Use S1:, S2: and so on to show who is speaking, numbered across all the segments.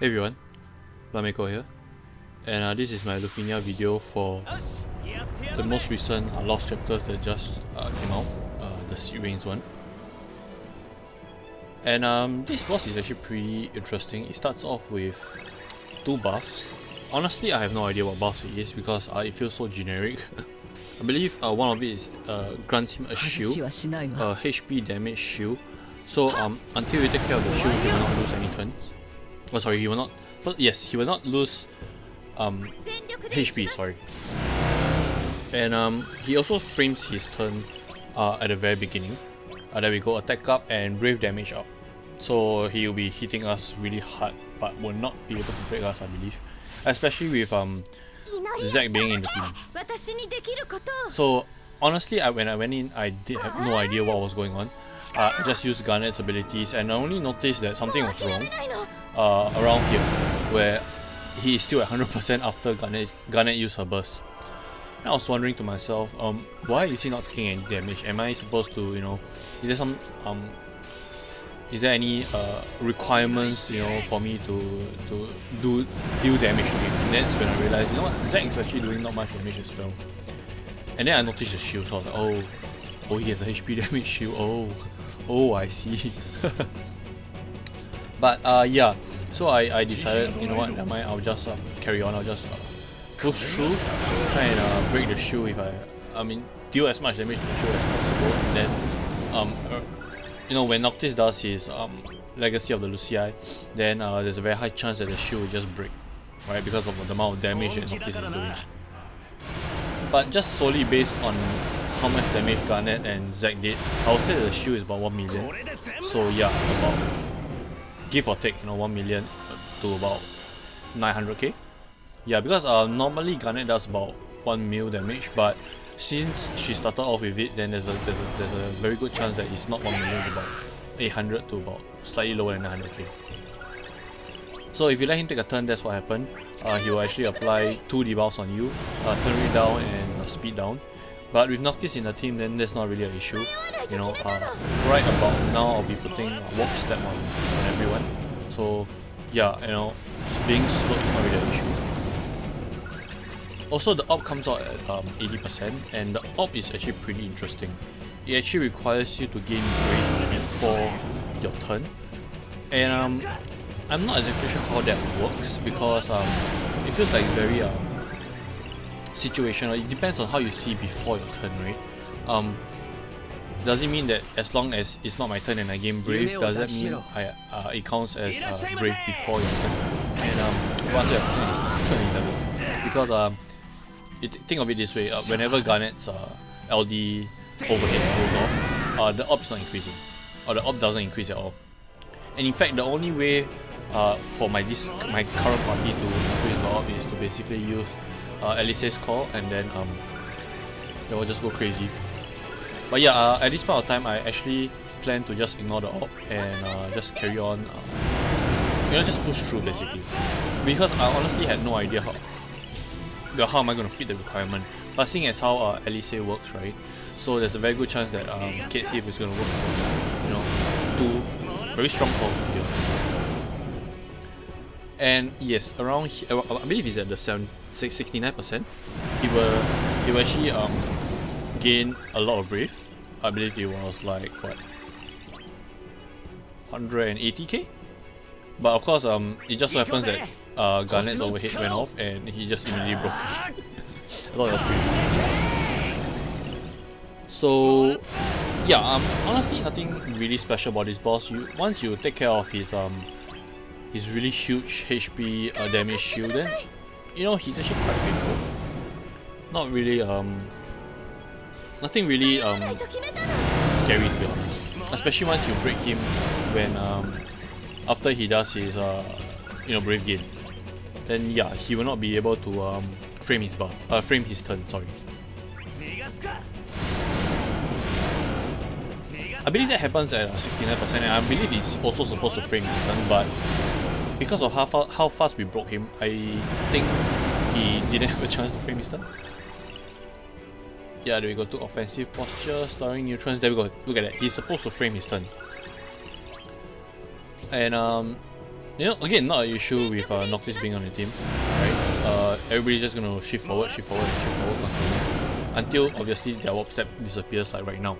S1: Hey everyone, bloodmako here, and this is my Lufenia video for the most recent Lost chapters that just came out, the Seed Rains one. And this boss is actually pretty interesting. It starts off with two buffs. Honestly, I have no idea what buffs it is because it feels so generic. I believe one of it is grants him a shield, a HP damage shield. So until you take care of the shield, he will not lose any turns. Oh, sorry, he will not. But yes, he will not lose HP. Sorry. And he also frames his turn at the very beginning. There we go, attack up and brave damage up. So he will be hitting us really hard, but will not be able to break us, I believe. Especially with Zack being in the team. So honestly, when I went in, I did have no idea what was going on. I just used Garnet's abilities, and I only noticed that something was wrong around here, where he is still at 100% after Garnet used her burst. And I was wondering to myself, why is he not taking any damage? Am I supposed to, is there some is there any requirements, for me to deal damage to him? And that's when I realized, Zack is actually doing not much damage as well. And then I noticed the shield, so I was like, oh, he has a HP damage shield. Oh, I see. But yeah, so I decided, you know what, never mind, I'll just carry on. I'll just push through, try and break the shield if I mean, deal as much damage to the shield as possible. And then, when Noctis does his Legacy of the Lucii, then there's a very high chance that the shield will just break, right? Because of the amount of damage that Noctis is doing. But just solely based on how much damage Garnet and Zack did, I would say that the shield is about 1 million. So yeah, about, give or take, 1 million to about 900k. Yeah, because normally Garnet does about 1 mil damage, but since she started off with it, then there's a very good chance that it's not 1 million, it's about 800 to about slightly lower than 900k. So if you let him take a turn, that's what happened. He will actually apply 2 debuffs on you, turn rate down and speed down. But with Noctis in the team, then that's not really an issue. Right about now I'll be putting Warp Step on everyone. So yeah, being slow is not really an issue. Also, the Orb comes out at 80%, and the Orb is actually pretty interesting. It actually requires you to gain Brave before your turn. And I'm not exactly sure how that works because it feels like very situational. It depends on how you see before your turn, right? Does it mean that as long as it's not my turn and I gain Brave, does that mean it counts as Brave before your turn? And once your turn is not, it doesn't. Because think of it this way, whenever Garnet's LD overhead goes off, the Orb is not increasing, or the Orb doesn't increase at all. And in fact, the only way for my current party to increase the Orb is to basically use Alice's Call, and then they will just go crazy. But yeah, at this point of time, I actually plan to just ignore the Orb and just carry on, just push through basically. Because I honestly had no idea how am I going to fit the requirement. But seeing as how Alice works, right? So there's a very good chance that Kate Save is going to work for, two very strong calls here. And yes, around here, I believe he's at the 69%. He will actually gain a lot of Brave. I believe it was like what, 180k. But of course, it just so happens that Garnet's overhead went off and he just immediately broke it. I thought that was pretty good. So yeah, honestly nothing really special about this boss. Once you take care of his really huge HP damage shield, then he's actually quite painful. Not really nothing really scary, to be honest. Especially once you break him when after he does his Brave gain. Then yeah, he will not be able to frame his turn, sorry. I believe that happens at 69%, and I believe he's also supposed to frame his turn, but because of how fast we broke him, I think he didn't have a chance to frame his turn. Yeah, there we go, to offensive posture, starring neutrons, there we go, look at that, he's supposed to frame his turn. And you know, again, not an issue with Noctis being on the team, right? Everybody's just gonna shift forward, constantly, until obviously their warp step disappears, like right now.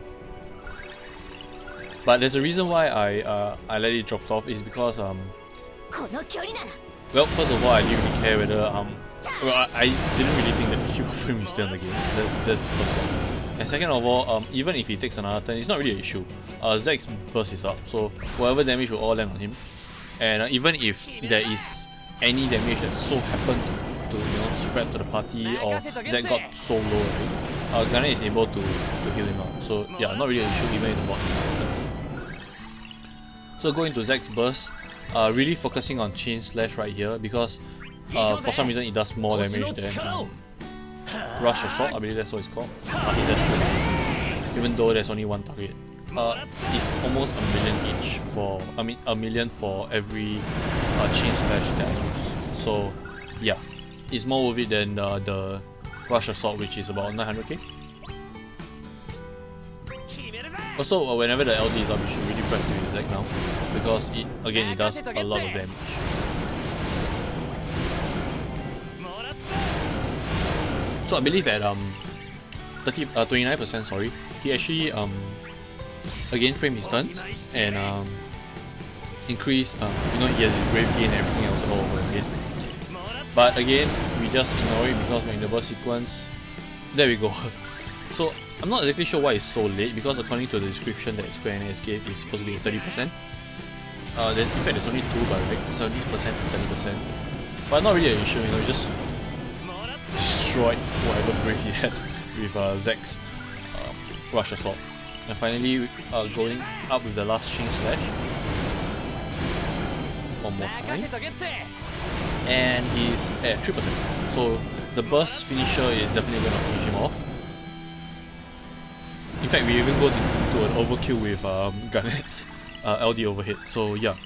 S1: But there's a reason why I let it drop off is because well, first of all, I didn't really care whether well, I didn't really think that he would frame still in the game. That's the first one. And second of all, even if he takes another turn, it's not really an issue. Zek's burst is up, so whatever damage will all land on him. And even if there is any damage that so happened to spread to the party, or Zek got so low, right, Garnet is able to heal him out. So yeah, not really an issue even if the boss is turn. So going to Zek's burst, really focusing on Chain Slash right here because for some reason it does more damage than Rush Assault, I believe that's what it's called. His S2, even though there's only one target. It's almost a million each for, I mean a million for every Chain Slash that I use. So yeah, it's more worth it than the Rush Assault, which is about 900k. Also, whenever the LD is up, you should really press it with Zek now, because it does a lot of damage. So I believe at 29%, sorry, he actually again frame his turn and increase he has his grave gain and everything else all over again. But again, we just ignore it because we're in the burst sequence. There we go. So I'm not exactly sure why it's so late, because according to the description that Square Enix gave, it's supposed to be 30%. In fact, there's only 2 by right, 70% and 30%. But not really an issue, you just destroyed whatever grave he had with Zek's Rush Assault. And finally, going up with the last Chain Slash. One more time. And he's at 3%. So the burst finisher is definitely going to finish him off. In fact, we even go to an overkill with Garnet's LD overhead. So yeah,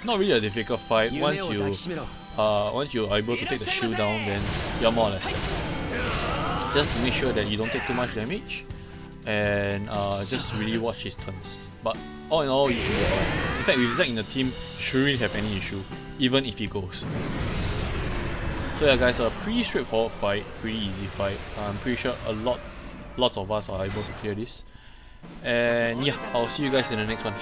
S1: not really a difficult fight. Once you are able to take the shield down, then you're more or less set. Just to make sure that you don't take too much damage, and just really watch his turns. But all in all, you should be alright. In fact, with Zek in the team, you shouldn't really have any issue, even if he goes. So yeah guys, a pretty straightforward fight, pretty easy fight. I'm pretty sure lots of us are able to clear this. And yeah, I'll see you guys in the next one.